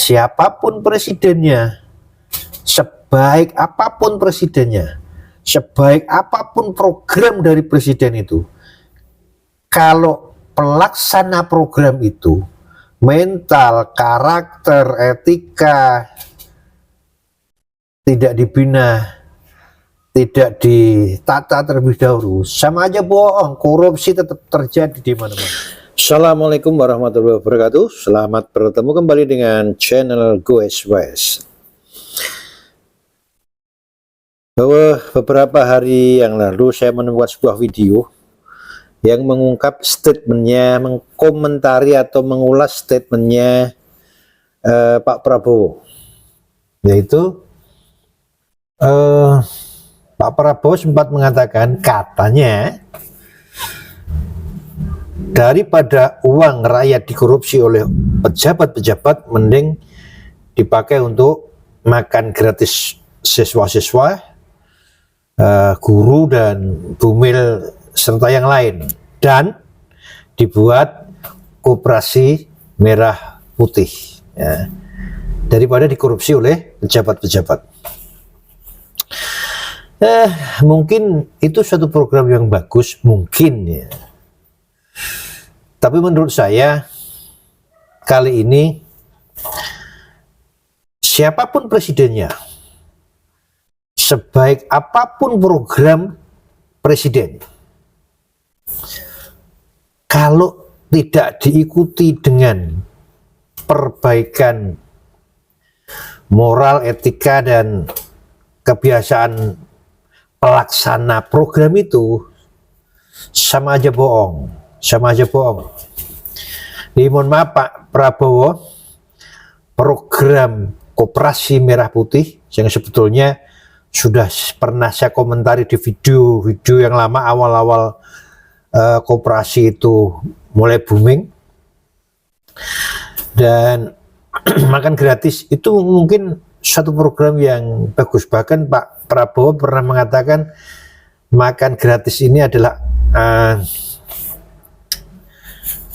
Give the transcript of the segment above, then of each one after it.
siapapun presidennya, sebaik apapun presidennya, sebaik apapun program dari presiden itu, kalau pelaksana program itu mental, karakter, etika tidak dibina, tidak ditata terlebih dahulu, sama aja bohong. Korupsi tetap terjadi di mana-mana. Assalamualaikum warahmatullahi wabarakatuh. Selamat bertemu kembali dengan channel GoesWes. Bahwa beberapa hari yang lalu saya menemukan sebuah video yang mengungkap statementnya, mengkomentari atau mengulas statementnya Pak Prabowo, yaitu Pak Prabowo sempat mengatakan, katanya daripada uang rakyat dikorupsi oleh pejabat-pejabat, mending dipakai untuk makan gratis siswa-siswa, guru dan bumil serta yang lain, dan dibuat koperasi merah putih, ya, daripada dikorupsi oleh pejabat-pejabat. Mungkin itu suatu program yang bagus, mungkin ya. Tapi menurut saya kali ini siapapun presidennya, sebaik apapun program presiden, kalau tidak diikuti dengan perbaikan moral, etika, dan kebiasaan pelaksana program itu, sama aja bohong, sama aja bohong. Jadi mohon maaf Pak Prabowo, program koperasi merah putih yang sebetulnya sudah pernah saya komentari di video-video yang lama, awal-awal koperasi itu mulai booming, dan makan gratis itu mungkin satu program yang bagus. Bahkan Pak Prabowo pernah mengatakan makan gratis ini adalah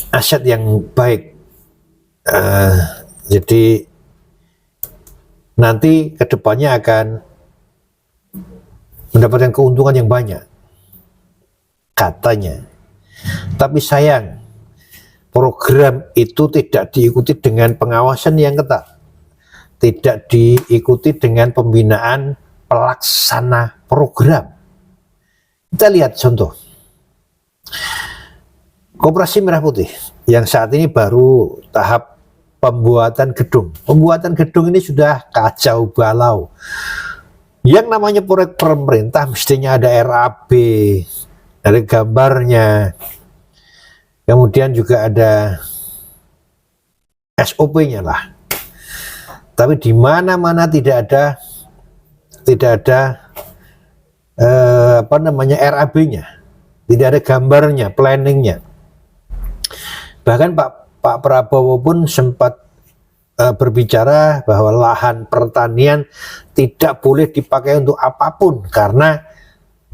aset yang baik. Jadi nanti kedepannya akan mendapatkan keuntungan yang banyak, katanya. Tapi sayang, program itu tidak diikuti dengan pengawasan yang ketat, tidak diikuti dengan pembinaan pelaksana program. Kita lihat contoh koperasi merah putih yang saat ini baru tahap pembuatan gedung. Pembuatan gedung ini sudah kacau balau. Yang namanya proyek pemerintah mestinya ada RAB, ada gambarnya, kemudian juga ada SOP-nya lah. Tapi di mana-mana tidak ada RAB-nya, tidak ada gambarnya, planningnya. Bahkan Pak Prabowo pun sempat berbicara bahwa lahan pertanian tidak boleh dipakai untuk apapun, karena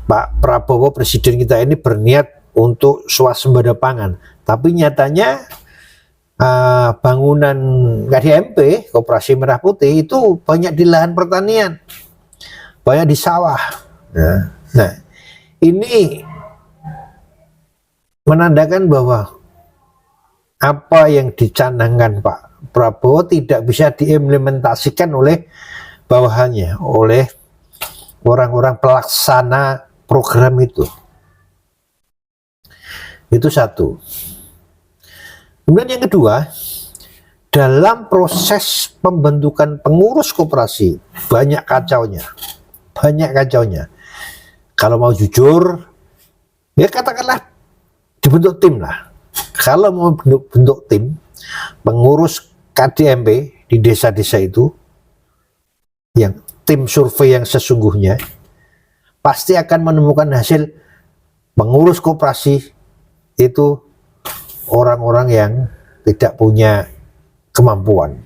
Pak Prabowo presiden kita ini berniat untuk swasembada pangan. Tapi nyatanya bangunan KDMP, Koperasi Merah Putih, itu banyak di lahan pertanian, banyak di sawah. Nah, ini menandakan bahwa apa yang dicanangkan Pak Prabowo tidak bisa diimplementasikan oleh bawahannya, oleh orang-orang pelaksana program itu. Itu satu. Kemudian yang kedua, dalam proses pembentukan pengurus koperasi banyak kacaunya, banyak kacaunya. Kalau mau jujur, ya katakanlah dibentuk tim lah. Kalau mau bentuk tim pengurus KDMP di desa-desa itu, yang tim survei yang sesungguhnya, pasti akan menemukan hasil pengurus koperasi itu orang-orang yang tidak punya kemampuan.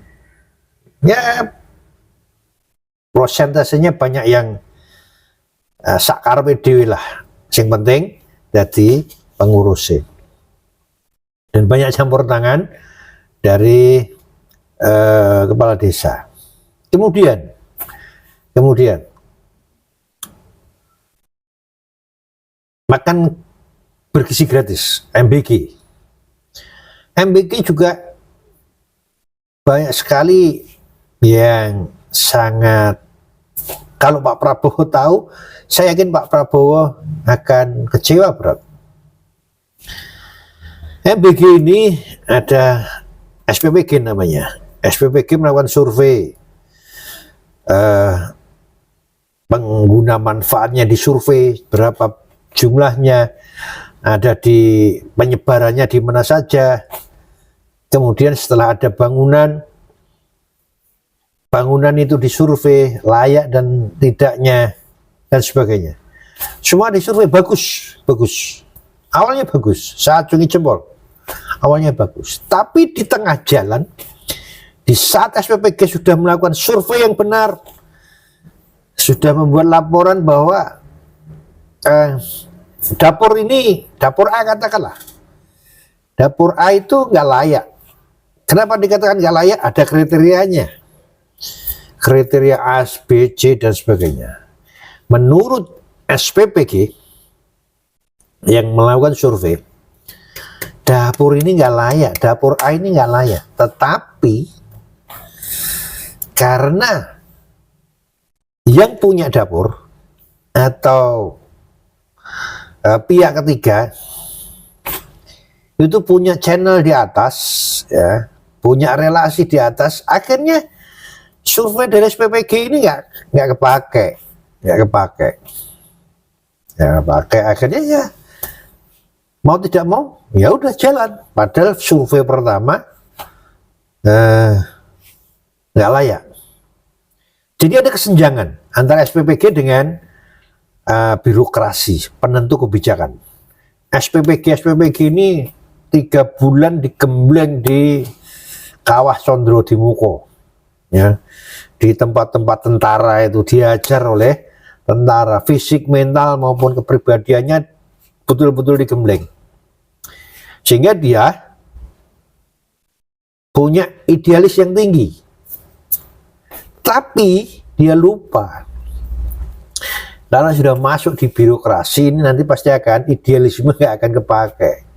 Ya, prosentasenya banyak yang sakarpe dewe lah, yang penting jadi pengurusnya. Dan banyak campur tangan dari kepala desa. Kemudian makan bergizi gratis, MBG. MBG juga banyak sekali yang sangat, kalau Pak Prabowo tahu, saya yakin Pak Prabowo akan kecewa berat. MBG ini ada SPPG namanya. SPPG melakukan survei, pengguna manfaatnya disurvei, berapa jumlahnya, ada di penyebarannya di mana saja. Kemudian setelah ada bangunan itu disurvei layak dan tidaknya dan sebagainya. Semua disurvei bagus. Awalnya bagus, saya acungi jempol. Awalnya bagus, tapi di tengah jalan, di saat SPPG sudah melakukan survei yang benar, sudah membuat laporan bahwa dapur A katakanlah, dapur A itu nggak layak. Kenapa dikatakan nggak layak? Ada kriterianya, kriteria A, B, C dan sebagainya. Menurut SPPG yang melakukan survei, dapur ini nggak layak, dapur A ini nggak layak. Tetapi karena yang punya dapur atau pihak ketiga itu punya channel di atas, ya, punya relasi di atas, akhirnya survei dari SPPG ini nggak kepake. Akhirnya ya mau tidak mau ya udah jalan. Padahal survei pertama nggak layak. Jadi ada kesenjangan antara SPPG dengan birokrasi penentu kebijakan. SPPG ini 3 bulan digembleng di Kawah Condro di Muko, ya, di tempat-tempat tentara itu diajar oleh tentara, fisik, mental maupun kepribadiannya betul-betul digembleng, sehingga dia punya idealis yang tinggi. Tapi dia lupa, karena sudah masuk di birokrasi ini nanti pasti akan idealisme nggak akan kepake,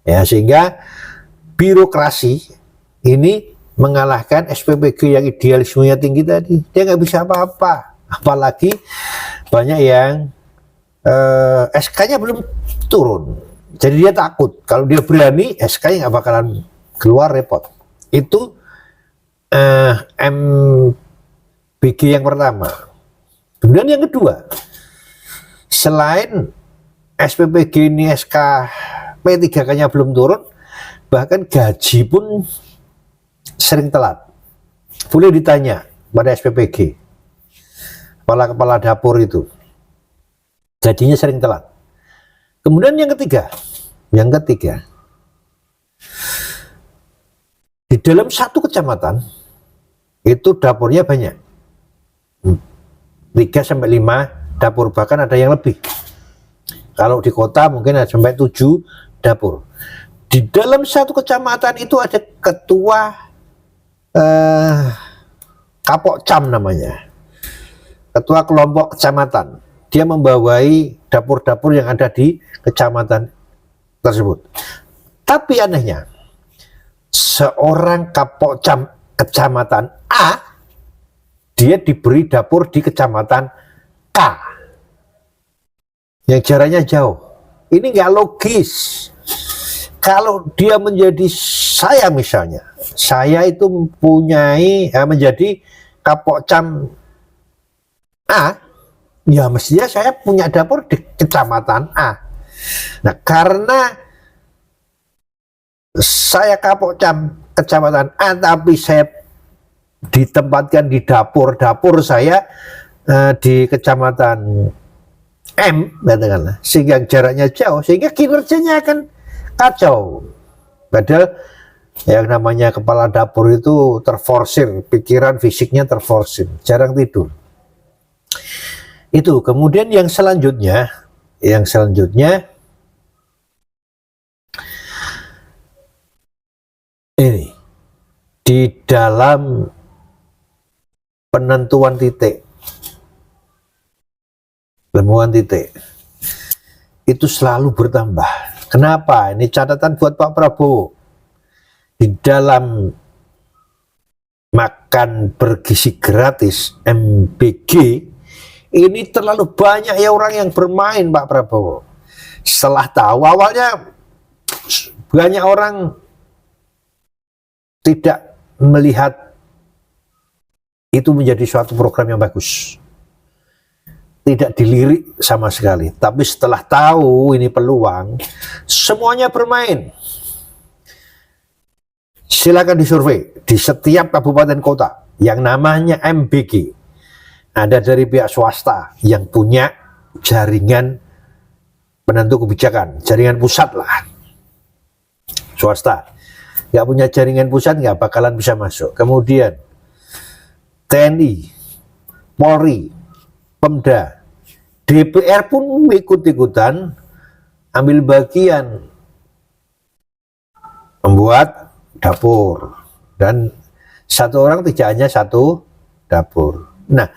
ya, sehingga birokrasi ini mengalahkan SPPG yang idealismenya tinggi tadi. Dia nggak bisa apa-apa, apalagi banyak yang SK-nya belum turun, jadi dia takut kalau dia berani SK-nya nggak bakalan keluar, repot. Itu MBG yang pertama. Kemudian yang kedua, selain SPPG ini SK P3K-nya belum turun, bahkan gaji pun sering telat. Boleh ditanya pada SPPG, kepala-kepala dapur itu, gajinya sering telat. Kemudian yang ketiga, di dalam satu kecamatan itu dapurnya banyak, 3-5 dapur, bahkan ada yang lebih. Kalau di kota mungkin ada sampai 7 dapur. Di dalam satu kecamatan itu ada ketua Kapokcam namanya, ketua kelompok kecamatan. Dia membawai dapur-dapur yang ada di kecamatan tersebut. Tapi anehnya, seorang Kapokcam kecamatan A, dia diberi dapur di kecamatan K yang jaraknya jauh. Ini nggak logis. Kalau dia menjadi saya, misalnya saya itu mempunyai menjadi Kapokcam A, ya mestinya saya punya dapur di kecamatan A. Nah, karena saya Kapokcam kecamatan A, tapi saya ditempatkan di dapur saya di kecamatan M, katakanlah, sehingga jaraknya jauh, sehingga kinerjanya akan kacau. Padahal yang namanya kepala dapur itu terforsir, pikiran fisiknya terforsir, jarang tidur. Itu. Kemudian yang selanjutnya ini, di dalam penentuan titik, itu selalu bertambah. Kenapa? Ini catatan buat Pak Prabowo. Di dalam makan bergizi gratis MBG ini terlalu banyak ya orang yang bermain, Pak Prabowo. Setelah tahu awalnya banyak orang tidak melihat itu menjadi suatu program yang bagus, tidak dilirik sama sekali. Tapi setelah tahu ini peluang, semuanya bermain. Silakan disurvei di setiap kabupaten kota yang namanya MBG. Ada dari pihak swasta yang punya jaringan penentu kebijakan, jaringan pusat lah. Swasta nggak punya jaringan pusat nggak bakalan bisa masuk. Kemudian TNI, Polri, Pemda, DPR pun ikut-ikutan ambil bagian membuat dapur, dan satu orang tidak hanya satu dapur. Nah,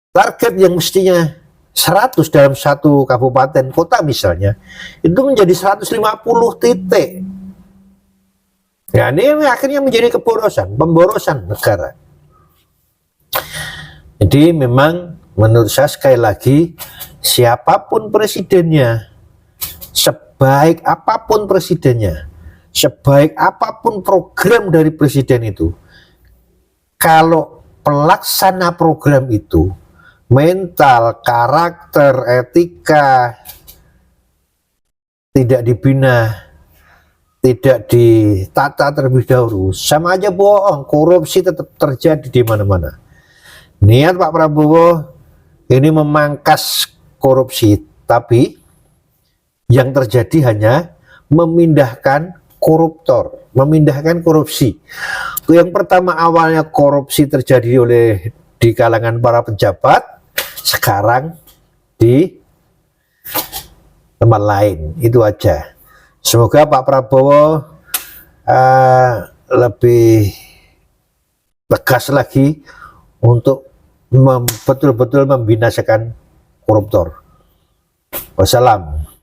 target yang mestinya 100 dalam satu kabupaten kota misalnya, itu menjadi 150 titik. Ya, ini akhirnya menjadi pemborosan negara. Jadi memang menurut saya sekali lagi, siapapun presidennya, sebaik apapun presidennya, sebaik apapun program dari presiden itu, kalau pelaksana program itu mental, karakter, etika tidak dibina, tidak ditata terlebih dahulu, sama aja bohong. Korupsi tetap terjadi di mana-mana. Niat Pak Prabowo ini memangkas korupsi, tapi yang terjadi hanya memindahkan koruptor, memindahkan korupsi. Yang pertama awalnya korupsi terjadi di kalangan para pejabat, sekarang di tempat lain. Itu aja. Semoga Pak Prabowo lebih tegas lagi untuk betul-betul membinasakan koruptor. Wassalam.